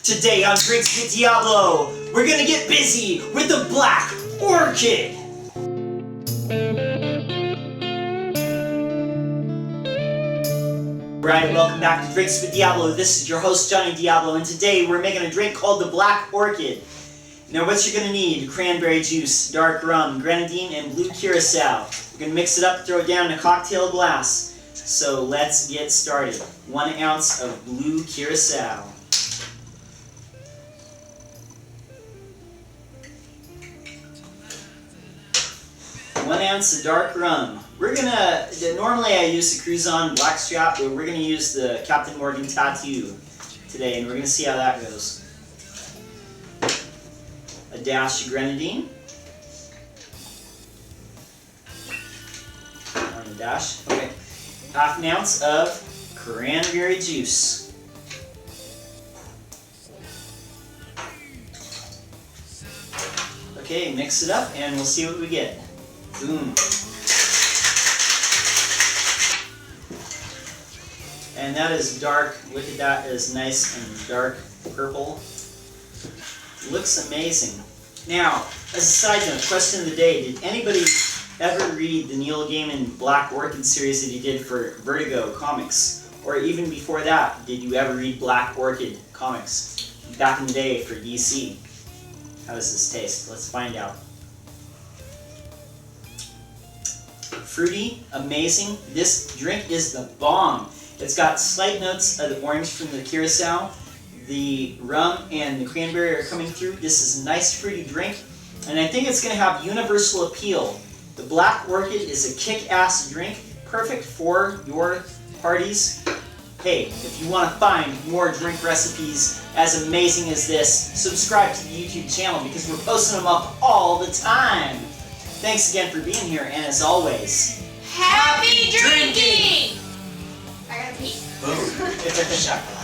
Today on Drinks with Diablo, we're gonna get busy with the Black Orchid! Right, welcome back to Drinks with Diablo. This is your host, Johnny Diablo, and today we're making a drink called the Black Orchid. Now what you're gonna need: cranberry juice, dark rum, grenadine, and blue curacao. You're gonna mix it up, throw it down in a cocktail glass. So let's get started. 1 ounce of blue curacao. 1 ounce of dark rum. We're gonna, normally I use the Cruzon Blackstrap, but we're gonna use the Captain Morgan Tattoo today, and we're gonna see how that goes. A dash of grenadine. On the dash, okay. 1/2 ounce of cranberry juice. Okay, mix it up and we'll see what we get. Boom. And that is dark. Look at that, it is nice and dark purple. Looks amazing. Now, as a side note, question of the day: did anybody ever read the Neil Gaiman Black Orchid series that he did for Vertigo Comics? Or even before that, did you ever read Black Orchid comics back in the day for DC? How does this taste? Let's find out. Fruity, amazing. This drink is the bomb. It's got slight notes of the orange from the curacao. The rum and the cranberry are coming through. This is a nice fruity drink, and I think it's going to have universal appeal. The Black Orchid is a kick-ass drink, perfect for your parties. Hey, if you want to find more drink recipes as amazing as this, subscribe to the YouTube channel because we're posting them up all the time. Thanks again for being here, and as always, happy drinking! I gotta pee. Boom.